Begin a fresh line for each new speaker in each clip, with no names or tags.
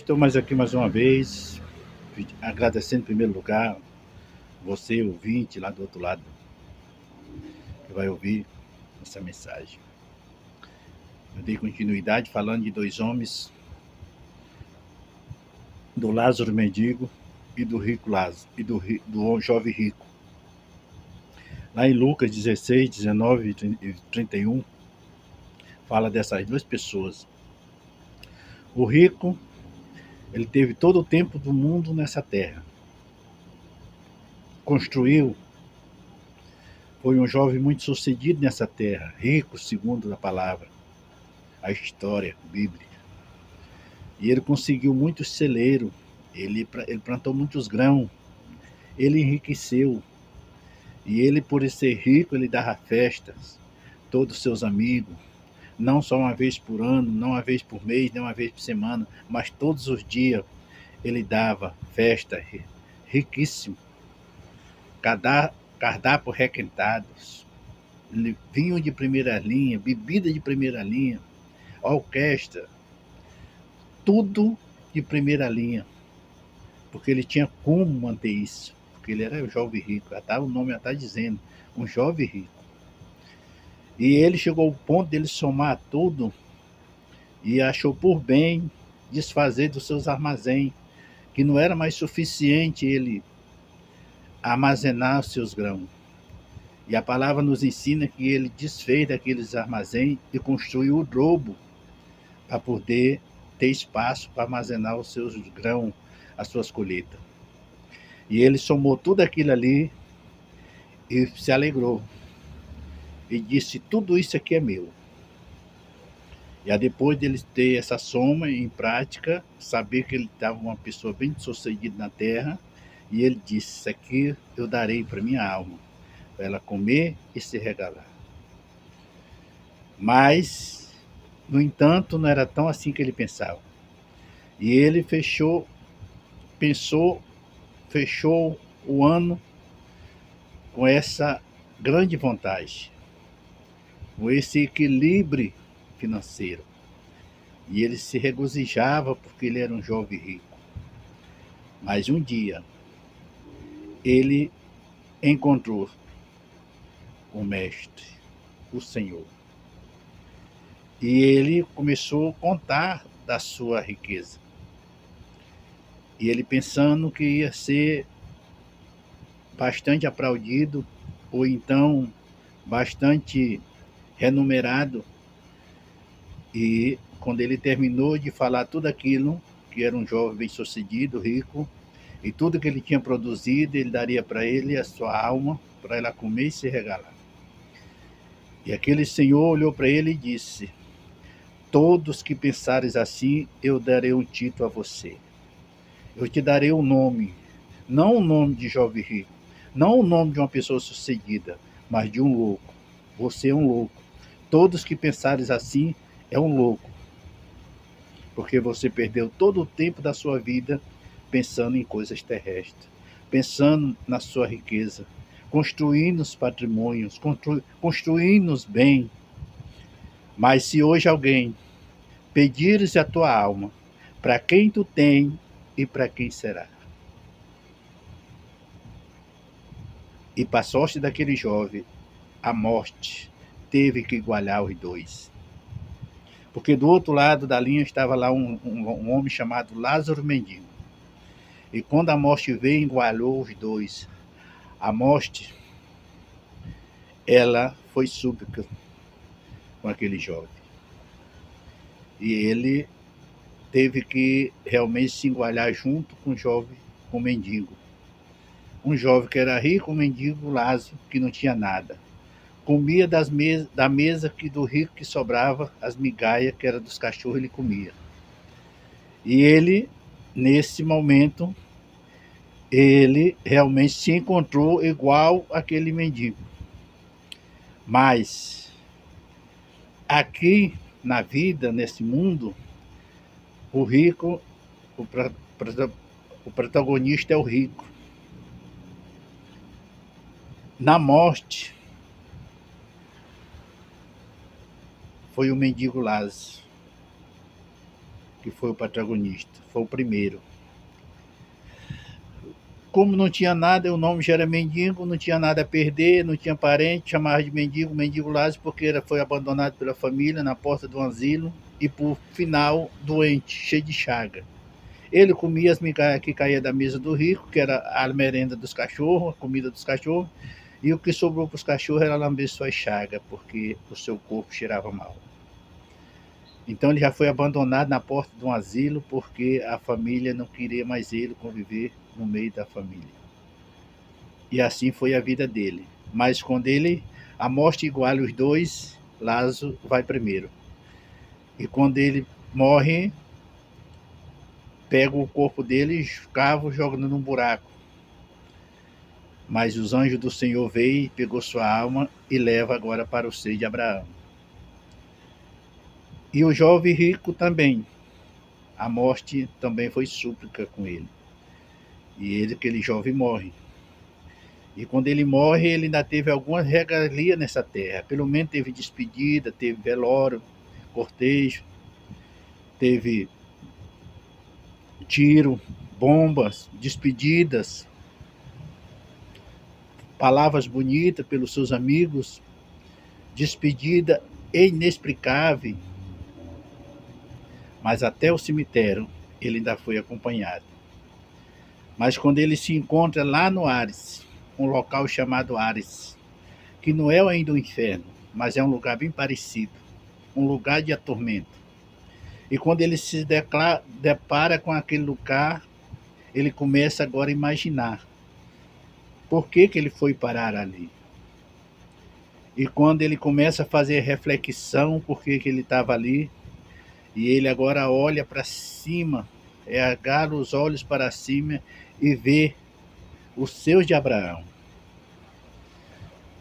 Estou mais aqui mais uma vez, agradecendo em primeiro lugar você, ouvinte, lá do outro lado, que vai ouvir essa mensagem. Eu dei continuidade falando de dois homens, do Lázaro mendigo e do rico Lázaro, e do jovem rico. Lá em Lucas 16, 19 e 31, fala dessas duas pessoas. O rico, ele teve todo o tempo do mundo nessa terra. Construiu, foi um jovem muito sucedido nessa terra, rico segundo a palavra, a história bíblica. E ele conseguiu muitos celeiros, ele plantou muitos grãos, ele enriqueceu. E ele, por ser rico, ele dava festas, todos os seus amigos, não só uma vez por ano, não uma vez por mês, nem uma vez por semana, mas todos os dias ele dava festa, riquíssimo, cardápio requentados, vinho de primeira linha, bebida de primeira linha, orquestra, tudo de primeira linha, porque ele tinha como manter isso, porque ele era um jovem rico, o nome já está dizendo, um jovem rico. E ele chegou ao ponto de ele somar tudo e achou por bem desfazer dos seus armazéns, que não era mais suficiente ele armazenar os seus grãos. E a palavra nos ensina que ele desfez daqueles armazéns e construiu o dobro para poder ter espaço para armazenar os seus grãos, as suas colheitas. E ele somou tudo aquilo ali e se alegrou. E disse, tudo isso aqui é meu. E aí depois dele ter essa soma em prática, saber que ele estava uma pessoa bem sucedida na terra, e ele disse, isso aqui eu darei para minha alma, para ela comer e se regalar. Mas, no entanto, não era tão assim que ele pensava. E ele fechou o ano com essa grande vontade, com esse equilíbrio financeiro. E ele se regozijava porque ele era um jovem rico. Mas um dia, ele encontrou o Mestre, o Senhor. E ele começou a contar da sua riqueza. E ele pensando que ia ser bastante aplaudido, ou então bastante remunerado. E quando ele terminou de falar tudo aquilo, que era um jovem bem-sucedido, rico, e tudo que ele tinha produzido, ele daria para ele a sua alma, para ela comer e se regalar. E aquele senhor olhou para ele e disse, todos que pensares assim, eu darei um título a você. Eu te darei um nome, não o nome de jovem rico, não o nome de uma pessoa sucedida, mas de um louco. Você é um louco. Todos que pensares assim, é um louco. Porque você perdeu todo o tempo da sua vida pensando em coisas terrestres, pensando na sua riqueza, construindo os patrimônios, construindo os bens. Mas se hoje alguém pedires a tua alma, para quem tu tem e para quem será? E para a sorte daquele jovem, a morte teve que igualar os dois. Porque do outro lado da linha estava lá um homem chamado Lázaro Mendigo. E quando a morte veio, igualou os dois. A morte, ela foi súplica com aquele jovem. E ele teve que realmente se igualar junto com o jovem, com o mendigo. Um jovem que era rico, um mendigo Lázaro, que não tinha nada. Comia da mesa do rico que sobrava, as migalhas que era dos cachorros, ele comia. E ele, nesse momento, ele realmente se encontrou igual aquele mendigo. Mas aqui na vida, nesse mundo, o rico, o protagonista é o rico. Na morte, foi o mendigo Lázaro, que foi o protagonista, foi o primeiro. Como não tinha nada, o nome já era mendigo, não tinha nada a perder, não tinha parente, chamava de mendigo, mendigo Lázaro, porque foi abandonado pela família na porta do asilo e, por final, doente, cheio de chaga. Ele comia as migalhas que caía da mesa do rico, que era a merenda dos cachorros, a comida dos cachorros, e o que sobrou para os cachorros era lamber suas chagas, porque o seu corpo cheirava mal. Então ele já foi abandonado na porta de um asilo, porque a família não queria mais ele conviver no meio da família. E assim foi a vida dele. Mas quando a morte iguala os dois, Lázaro vai primeiro. E quando ele morre, pega o corpo dele, cava, jogando num buraco. Mas os anjos do Senhor veio, pegou sua alma e leva agora para o seio de Abraão. E o jovem rico também. A morte também foi súplica com ele. E aquele jovem morre. E quando ele morre, ele ainda teve alguma regalia nessa terra. Pelo menos teve despedida, teve velório, cortejo, teve tiro, bombas, despedidas, palavras bonitas pelos seus amigos, despedida inexplicável. Mas até o cemitério ele ainda foi acompanhado. Mas quando ele se encontra lá no Ares, um local chamado Ares, que não é ainda o inferno, mas é um lugar bem parecido, um lugar de atormento. E quando ele se depara com aquele lugar, ele começa agora a imaginar por que ele foi parar ali. E quando ele começa a fazer reflexão por que ele estava ali, e ele agora olha para cima, agarra os olhos para cima e vê o seio de Abraão,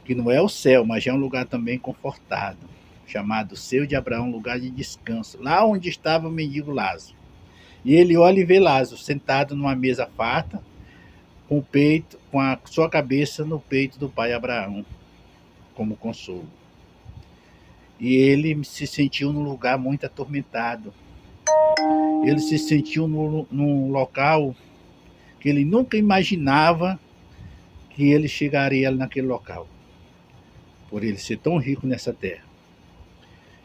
que não é o céu, mas é um lugar também confortável, chamado seio de Abraão, lugar de descanso, lá onde estava o mendigo Lázaro. E ele olha e vê Lázaro sentado numa mesa farta, com a sua cabeça no peito do pai Abraão, como consolo. E ele se sentiu num lugar muito atormentado. Ele se sentiu num local que ele nunca imaginava que ele chegaria naquele local, por ele ser tão rico nessa terra.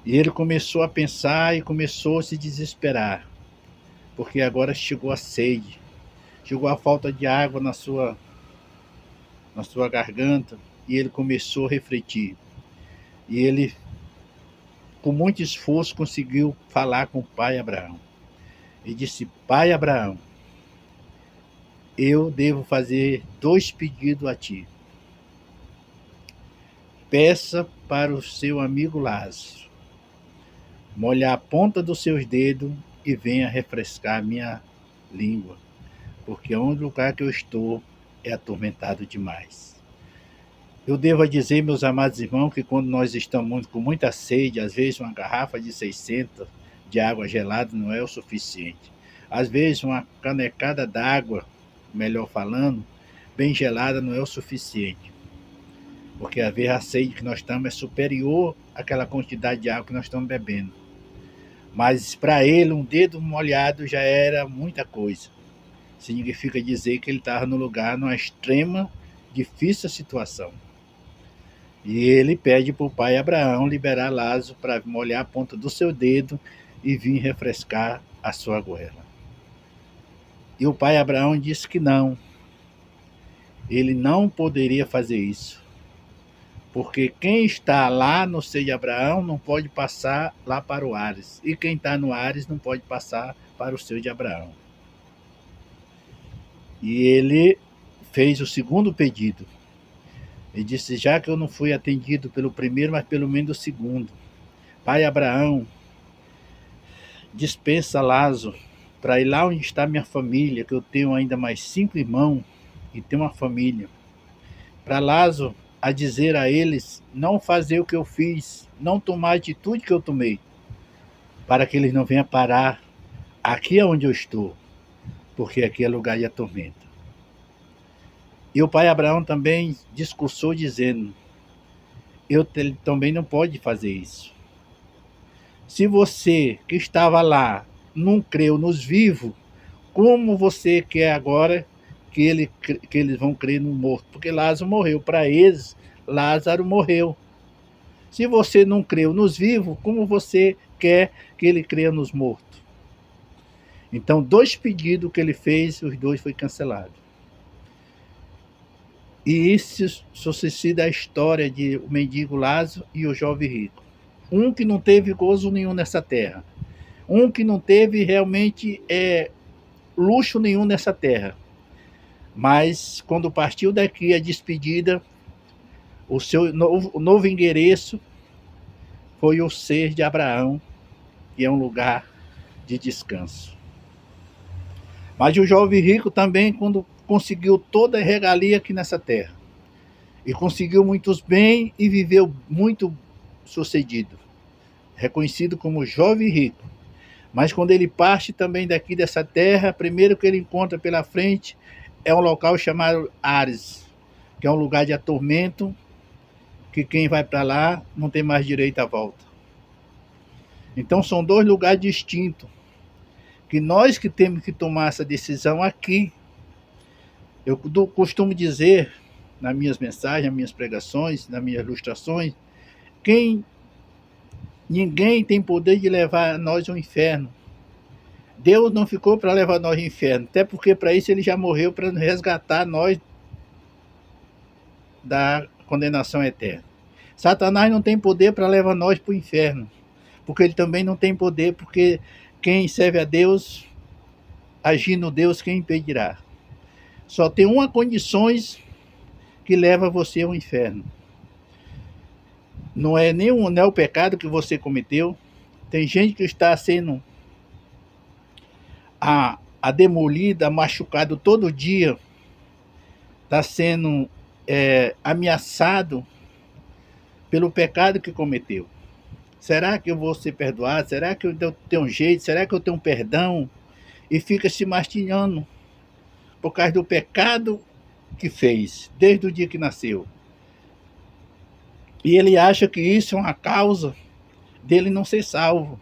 E ele começou a pensar e começou a se desesperar, porque agora chegou a sede, chegou a falta de água na sua garganta, e ele começou a refletir. E ele, com muito esforço, conseguiu falar com o pai Abraão. E disse: pai Abraão, eu devo fazer 2 pedidos a ti. Peça para o seu amigo Lázaro molhar a ponta dos seus dedos e venha refrescar a minha língua, porque onde o lugar que eu estou é atormentado demais. Eu devo dizer, meus amados irmãos, que quando nós estamos com muita sede, às vezes uma garrafa de 600 de água gelada não é o suficiente. Às vezes uma canecada d'água, melhor falando, bem gelada não é o suficiente. Porque às vezes a sede que nós estamos é superior àquela quantidade de água que nós estamos bebendo. Mas para ele, um dedo molhado já era muita coisa. Significa dizer que ele estava no lugar, numa extrema, difícil situação. E ele pede para o pai Abraão liberar Lázaro para molhar a ponta do seu dedo e vir refrescar a sua goela. E o pai Abraão disse que não. Ele não poderia fazer isso. Porque quem está lá no seio de Abraão não pode passar lá para o Ares. E quem está no Ares não pode passar para o seio de Abraão. E ele fez o segundo pedido. Ele disse: já que eu não fui atendido pelo primeiro, mas pelo menos o segundo. Pai Abraão, dispensa Lázaro para ir lá onde está minha família, que eu tenho ainda mais 5 irmãos e tenho uma família. Para Lázaro a dizer a eles não fazer o que eu fiz, não tomar a atitude que eu tomei, para que eles não venham parar aqui onde eu estou, porque aqui é lugar de tormenta. E o pai Abraão também discursou dizendo: também não pode fazer isso. Se você que estava lá não creu nos vivos, como você quer agora que eles vão crer no morto? Porque Lázaro morreu. Para eles, Lázaro morreu. Se você não creu nos vivos, como você quer que ele creia nos mortos? Então, 2 pedidos que ele fez, os 2 foi cancelado. E isso sucede a história de o mendigo Lázaro e o jovem rico. Um que não teve gozo nenhum nessa terra. Um que não teve realmente luxo nenhum nessa terra. Mas quando partiu daqui a despedida, o seu novo endereço foi o ser de Abraão, que é um lugar de descanso. Mas o jovem rico também, quando conseguiu toda a regalia aqui nessa terra, e conseguiu muitos bens e viveu muito sucedido, reconhecido como jovem rico. Mas quando ele parte também daqui dessa terra, primeiro que ele encontra pela frente é um local chamado Ares, que é um lugar de atormento, que quem vai para lá não tem mais direito à volta. Então são 2 lugares distintos, que nós que temos que tomar essa decisão aqui. Eu costumo dizer nas minhas mensagens, nas minhas pregações, nas minhas ilustrações, ninguém tem poder de levar nós ao inferno. Deus não ficou para levar nós ao inferno, até porque para isso ele já morreu para resgatar nós da condenação eterna. Satanás não tem poder para levar nós para o inferno, porque ele também não tem poder, porque quem serve a Deus, agindo Deus, quem impedirá? Só tem uma condição que leva você ao inferno. Não é o pecado que você cometeu. Tem gente que está sendo demolida, machucado todo dia, está sendo ameaçado pelo pecado que cometeu. Será que eu vou ser perdoado? Será que eu tenho um jeito? Será que eu tenho um perdão? E fica se mastigando por causa do pecado que fez, desde o dia que nasceu. E ele acha que isso é uma causa dele não ser salvo.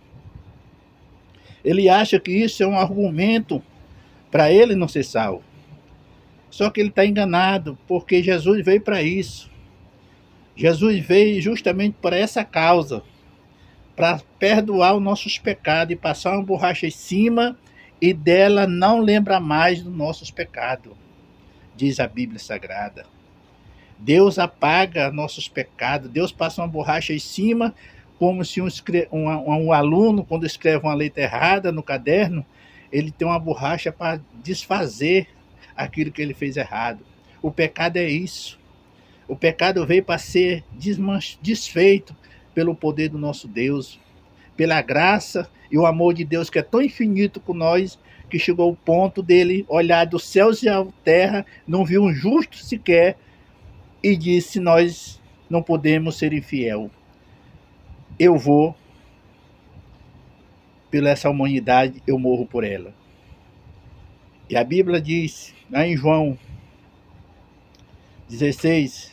Ele acha que isso é um argumento para ele não ser salvo. Só que ele está enganado, porque Jesus veio para isso. Jesus veio justamente para essa causa, para perdoar os nossos pecados e passar uma borracha em cima e dela não lembra mais dos nossos pecados, diz a Bíblia Sagrada. Deus apaga nossos pecados, Deus passa uma borracha em cima, como se um aluno, quando escreve uma letra errada no caderno, ele tem uma borracha para desfazer aquilo que ele fez errado. O pecado é isso. O pecado veio para ser desfeito pelo poder do nosso Deus, pela graça e o amor de Deus que é tão infinito com nós, que chegou ao ponto dele olhar dos céus e a terra, não viu um justo sequer, e disse: nós não podemos ser infiel. Eu vou, pela essa humanidade, eu morro por ela. E a Bíblia diz, lá em João 16,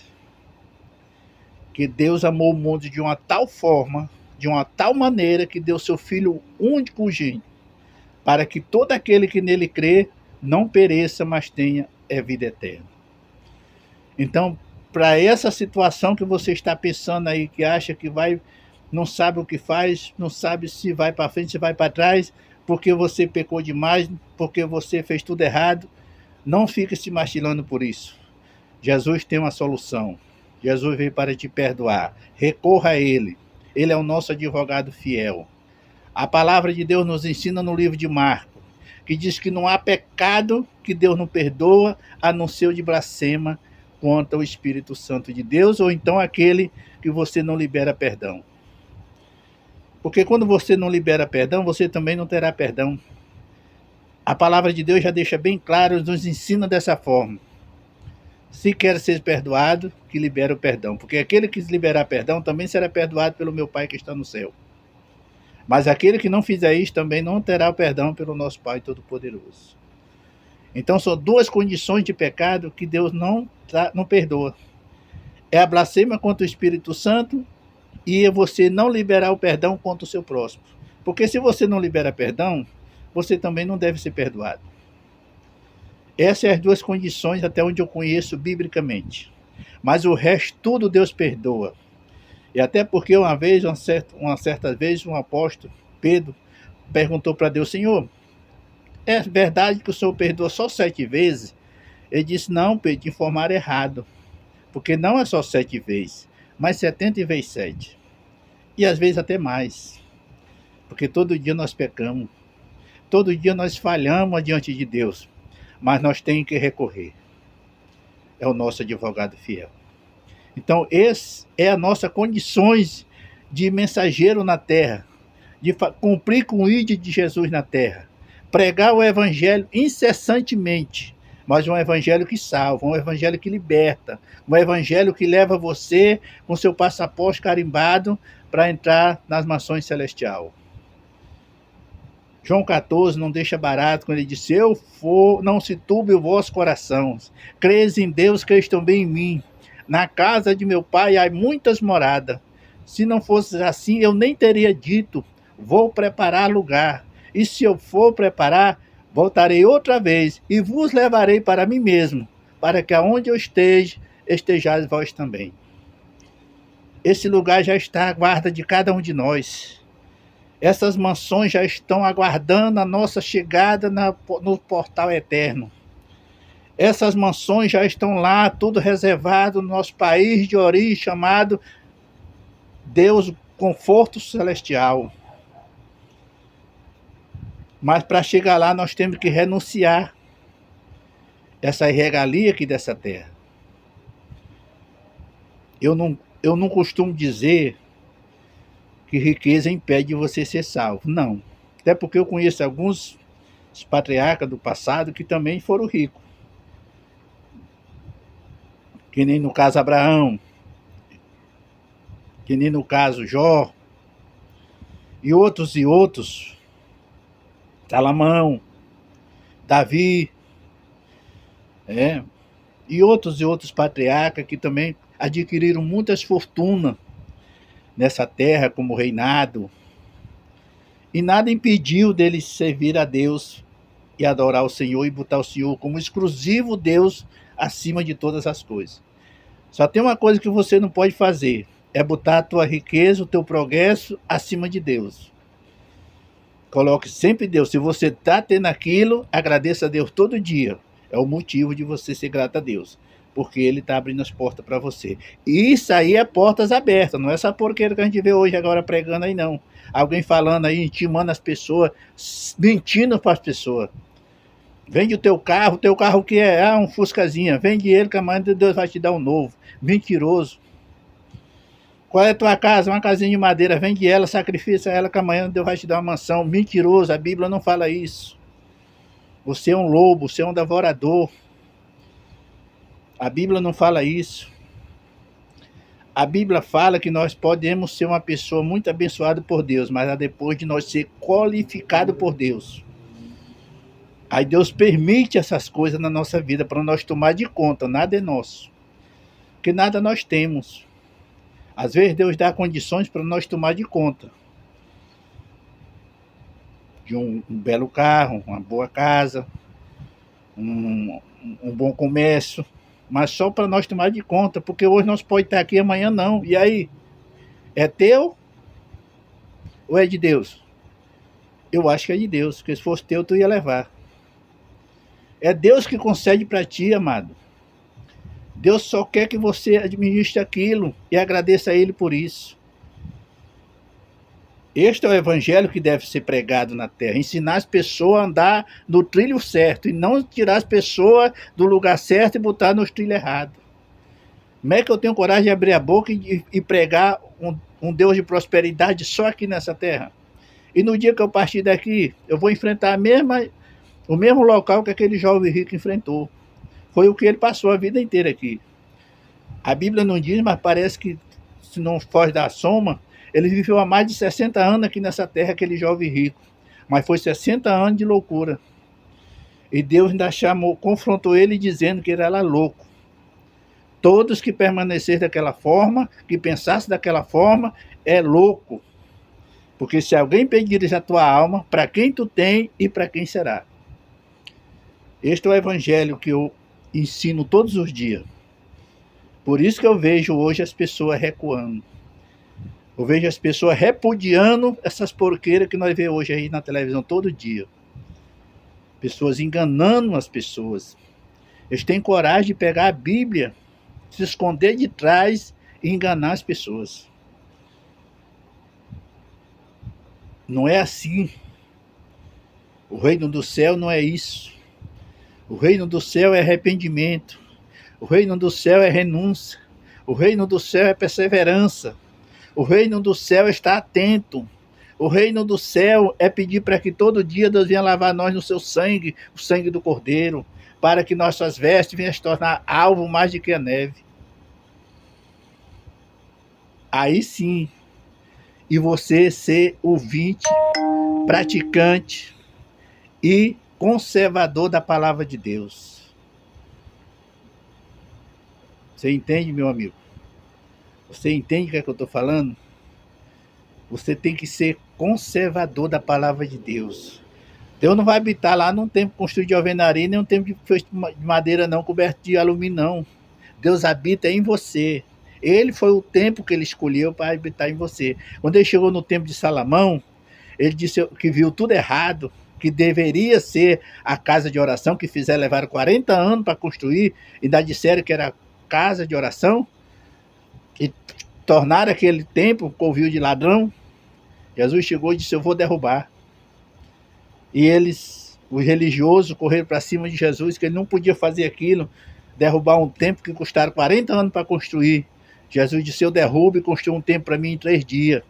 que Deus amou o mundo de uma tal forma, de uma tal maneira, que deu seu Filho único gênio, para que todo aquele que nele crê não pereça, mas tenha vida eterna. Então, para essa situação que você está pensando aí, que acha que vai, não sabe o que faz, não sabe se vai para frente, se vai para trás, porque você pecou demais, porque você fez tudo errado, não fique se martilando por isso. Jesus tem uma solução. Jesus veio para te perdoar. Recorra a Ele. Ele é o nosso advogado fiel. A palavra de Deus nos ensina no livro de Marcos, que diz que não há pecado que Deus não perdoa, a não ser o de blasfema contra o Espírito Santo de Deus, ou então aquele que você não libera perdão. Porque quando você não libera perdão, você também não terá perdão. A palavra de Deus já deixa bem claro, nos ensina dessa forma. Se quer ser perdoado, que libera o perdão. Porque aquele que liberar perdão também será perdoado pelo meu Pai que está no céu. Mas aquele que não fizer isso também não terá o perdão pelo nosso Pai Todo-Poderoso. Então são 2 condições de pecado que Deus não perdoa. É a blasfêmia contra o Espírito Santo e é você não liberar o perdão contra o seu próximo. Porque se você não libera perdão, você também não deve ser perdoado. Essas são as duas condições até onde eu conheço biblicamente. Mas o resto, tudo Deus perdoa. E até porque uma certa vez, um apóstolo, Pedro, perguntou para Deus: Senhor, é verdade que o Senhor perdoa só 7 vezes? Ele disse: não, Pedro, te informaram errado. Porque não é só 7 vezes, mas 70 vezes 7. E às vezes até mais. Porque todo dia nós pecamos. Todo dia nós falhamos diante de Deus. Mas nós temos que recorrer. É o nosso advogado fiel. Então, esse é a nossa condições de mensageiro na terra, de cumprir com o ídolo de Jesus na terra, pregar o evangelho incessantemente, mas um evangelho que salva, um evangelho que liberta, um evangelho que leva você com seu passaporte carimbado para entrar nas mansões celestiais. João 14 não deixa barato quando ele diz: se eu for, não se turbe o vosso coração, creis em Deus, creis também em mim. Na casa de meu pai há muitas moradas. Se não fosse assim, eu nem teria dito: vou preparar lugar. E se eu for preparar, voltarei outra vez e vos levarei para mim mesmo, para que aonde eu esteja, estejais vós também. Esse lugar já está à guarda de cada um de nós. Essas mansões já estão aguardando a nossa chegada no portal eterno. Essas mansões já estão lá, tudo reservado no nosso país de origem, chamado Deus Conforto Celestial. Mas para chegar lá, nós temos que renunciar essa regalia aqui dessa terra. Eu não costumo dizer que riqueza impede você ser salvo. Não. Até porque eu conheço alguns patriarcas do passado que também foram ricos. Que nem no caso Abraão, que nem no caso Jó, e outros, Salomão, Davi, e outros patriarcas que também adquiriram muitas fortunas nessa terra como reinado, e nada impediu deles servir a Deus e adorar o Senhor e botar o Senhor como exclusivo Deus acima de todas as coisas. Só tem uma coisa que você não pode fazer, é botar a tua riqueza, o teu progresso acima de Deus. Coloque sempre Deus. Se você está tendo aquilo, agradeça a Deus todo dia. É o motivo de você ser grato a Deus, porque Ele está abrindo as portas para você. E isso aí é portas abertas, não é essa porqueira que a gente vê hoje agora pregando aí, não. Alguém falando aí, intimando as pessoas, mentindo para as pessoas. Vende o teu carro que é um Fuscazinha, vende ele que amanhã Deus vai te dar um novo. Mentiroso. Qual é a tua casa? Uma casinha de madeira, vende ela, sacrifica ela que amanhã Deus vai te dar uma mansão. Mentiroso, a Bíblia não fala isso. Você é um lobo, você é um devorador. A Bíblia não fala isso. A Bíblia fala que nós podemos ser uma pessoa muito abençoada por Deus, mas é depois de nós ser qualificado por Deus. Aí Deus permite essas coisas na nossa vida para nós tomar de conta, nada é nosso. Porque nada nós temos. Às vezes Deus dá condições para nós tomar de conta. De um belo carro, uma boa casa, um bom comércio, mas só para nós tomar de conta, porque hoje nós podemos estar aqui, amanhã não. E aí? É teu ou é de Deus? Eu acho que é de Deus, porque se fosse teu, tu ia levar. É Deus que concede para ti, amado. Deus só quer que você administre aquilo e agradeça a Ele por isso. Este é o evangelho que deve ser pregado na terra. Ensinar as pessoas a andar no trilho certo e não tirar as pessoas do lugar certo e botar no trilho errado. Como é que eu tenho coragem de abrir a boca e pregar um Deus de prosperidade só aqui nessa terra? E no dia que eu partir daqui, eu vou enfrentar o mesmo local que aquele jovem rico enfrentou. Foi o que ele passou a vida inteira aqui. A Bíblia não diz, mas parece que, se não foge da soma, ele viveu há mais de 60 anos aqui nessa terra, aquele jovem rico. Mas foi 60 anos de loucura. E Deus ainda confrontou ele dizendo que ele era louco. Todos que permanecessem daquela forma, que pensassem daquela forma, é louco. Porque se alguém pedires a tua alma, para quem tu tem e para quem será. Este é o evangelho que eu ensino todos os dias. Por isso que eu vejo hoje as pessoas recuando. Eu vejo as pessoas repudiando essas porqueiras que nós vemos hoje aí na televisão todo dia. Pessoas enganando as pessoas. Eles têm coragem de pegar a Bíblia, se esconder de trás e enganar as pessoas. Não é assim. O reino do céu não é isso. O reino do céu é arrependimento. O reino do céu é renúncia. O reino do céu é perseverança. O reino do céu é estar atento. O reino do céu é pedir para que todo dia Deus venha lavar nós no seu sangue, o sangue do Cordeiro, para que nossas vestes venham se tornar alvo mais do que a neve. Aí sim, e você ser ouvinte, praticante e conservador da palavra de Deus. Você entende, meu amigo? Você entende o que é que eu estou falando? Você tem que ser conservador da palavra de Deus. Deus não vai habitar lá num templo construído de alvenaria, nem um templo de madeira não, coberto de alumínio não. Deus habita em você. Ele foi o templo que ele escolheu para habitar em você. Quando ele chegou no templo de Salomão, ele disse que viu tudo errado, que deveria ser a casa de oração, que levaram 40 anos para construir, e ainda disseram que era casa de oração, e tornaram aquele templo covil de ladrão. Jesus chegou e disse: eu vou derrubar. E eles, os religiosos, correram para cima de Jesus, que ele não podia fazer aquilo, derrubar um templo que custaram 40 anos para construir. Jesus disse: eu derrubo e construo um templo para mim em 3 dias.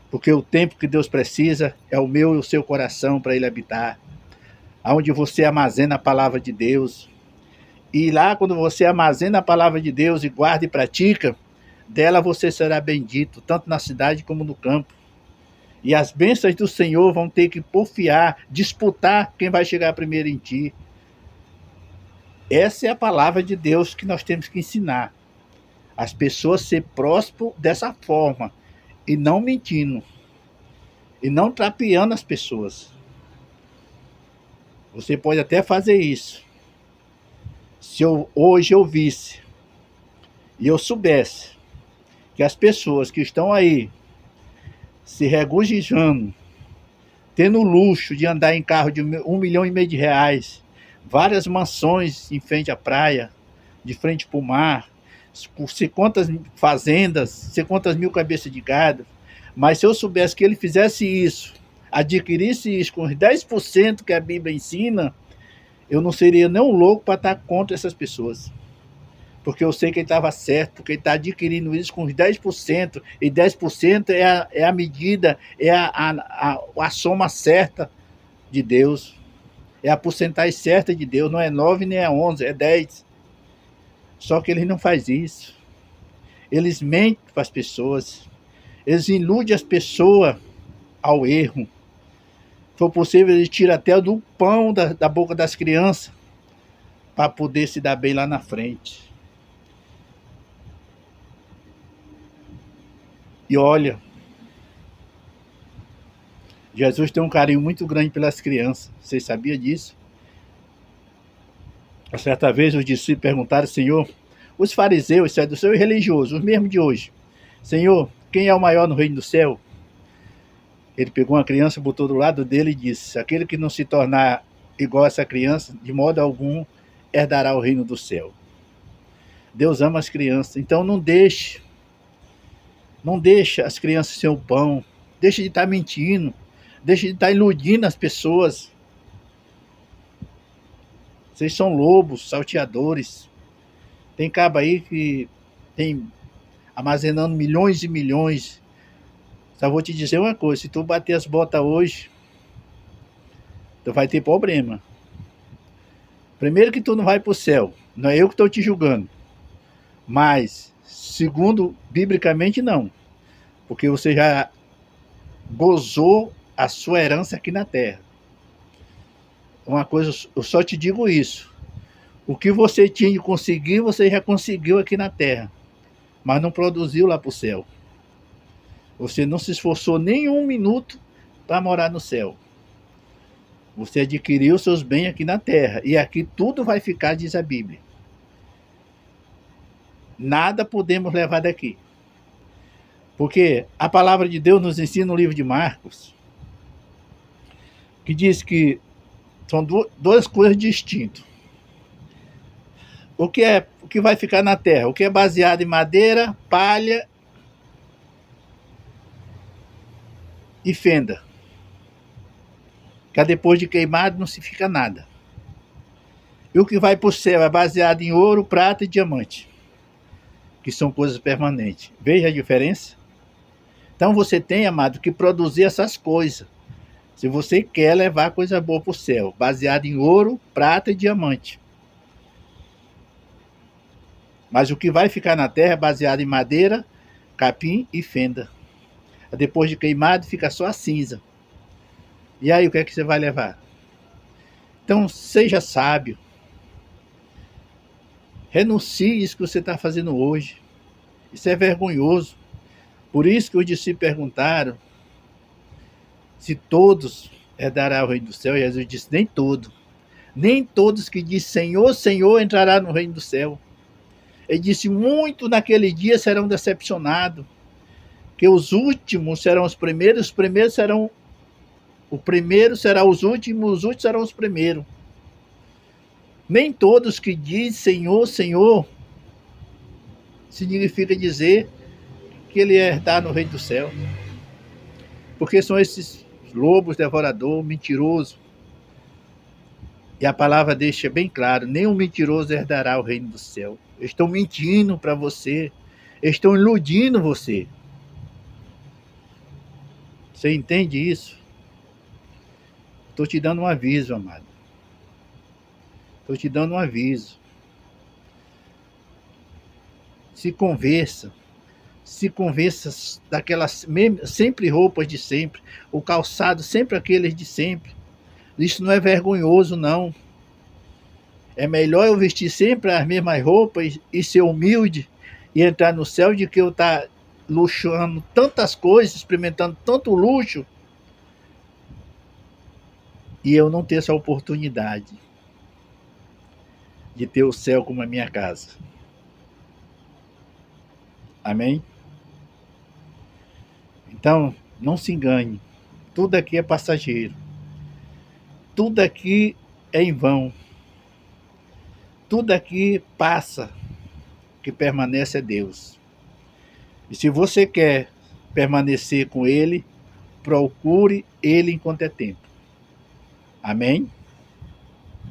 Porque o templo que Deus precisa é o meu e o seu coração para ele habitar. Onde você armazena a palavra de Deus. E lá, quando você armazena a palavra de Deus e guarda e pratica, dela você será bendito, tanto na cidade como no campo. E as bênçãos do Senhor vão ter que porfiar, disputar quem vai chegar primeiro em ti. Essa é a palavra de Deus que nós temos que ensinar. As pessoas ser prósperas dessa forma, e não mentindo, e não trapeando as pessoas. Você pode até fazer isso. Se hoje eu visse, e eu soubesse, que as pessoas que estão aí, se regozijando, tendo o luxo de andar em carro de 1,5 milhão de reais, várias mansões em frente à praia, de frente para o mar, por sei quantas fazendas, sei quantas mil cabeças de gado, mas se eu soubesse que ele fizesse isso, adquirisse isso com os 10% que a Bíblia ensina, eu não seria nem um louco para estar contra essas pessoas. Porque eu sei que ele estava certo, porque ele está adquirindo isso com os 10%, e 10% é a medida, é a soma certa de Deus, é a porcentagem certa de Deus, não é 9 nem é 11, é 10. Só que eles não fazem isso. Eles mentem para as pessoas, eles iludem as pessoas ao erro. Se for possível, eles tiram até do pão da boca das crianças para poder se dar bem lá na frente. E olha, Jesus tem um carinho muito grande pelas crianças. Vocês sabiam disso? Certa vez os discípulos perguntaram: Senhor, os fariseus, saduceus e religiosos, os mesmos de hoje, Senhor, quem é o maior no reino do céu? Ele pegou uma criança, botou do lado dele e disse: aquele que não se tornar igual a essa criança, de modo algum, herdará o reino do céu. Deus ama as crianças, então não deixe as crianças sem o pão, deixe de estar mentindo, deixe de estar iludindo as pessoas. Vocês são lobos, salteadores. Tem cabo aí que tem armazenando milhões e milhões. Só vou te dizer uma coisa: se tu bater as botas hoje, tu vai ter problema. Primeiro que tu não vai para o céu. Não é eu que estou te julgando. Mas, segundo, biblicamente não. Porque você já gozou a sua herança aqui na terra. Uma coisa, eu só te digo isso: o que você tinha de conseguir, você já conseguiu aqui na terra, mas não produziu lá para o céu. Você não se esforçou nem um minuto para morar no céu. Você adquiriu seus bens aqui na terra. E aqui tudo vai ficar, diz a Bíblia. Nada podemos levar daqui. Porque a palavra de Deus nos ensina no livro de Marcos, que diz que são duas coisas distintas. O que vai ficar na terra? O que é baseado em madeira, palha e fenda. Que depois de queimado não se fica nada. E o que vai para o céu é baseado em ouro, prata e diamante, que são coisas permanentes. Veja a diferença? Então você tem, amado, que produzir essas coisas. Se você quer levar coisa boa para o céu, baseado em ouro, prata e diamante. Mas o que vai ficar na terra é baseado em madeira, capim e fenda. Depois de queimado, fica só a cinza. E aí, o que é que você vai levar? Então, seja sábio. Renuncie isso que você está fazendo hoje. Isso é vergonhoso. Por isso que os discípulos perguntaram se todos herdarão o reino do céu. E Jesus disse, nem todos. Nem todos que dizem Senhor, Senhor entrarão no reino do céu. Ele disse, muito naquele dia serão decepcionados. Que os últimos serão os primeiros serão... O primeiro será os últimos serão os primeiros. Nem todos que dizem Senhor, Senhor, significa dizer que ele herdar no reino do céu. Porque são esses lobos devoradores, mentirosos. E a palavra deixa bem claro, nem um mentiroso herdará o reino do céu. Eles estão mentindo para você. Eles estão iludindo você. Você entende isso? Estou te dando um aviso, amado. Estou te dando um aviso. Se conversa daquelas sempre roupas de sempre, o calçado sempre aqueles de sempre. Isso não é vergonhoso, não. É melhor eu vestir sempre as mesmas roupas e ser humilde e entrar no céu de que eu estar luxuando tantas coisas, experimentando tanto luxo e eu não ter essa oportunidade de ter o céu como a minha casa. Amém? Então, não se engane. Tudo aqui é passageiro. Tudo aqui é em vão. Tudo aqui passa. O que permanece é Deus. E se você quer permanecer com Ele, procure Ele enquanto é tempo. Amém?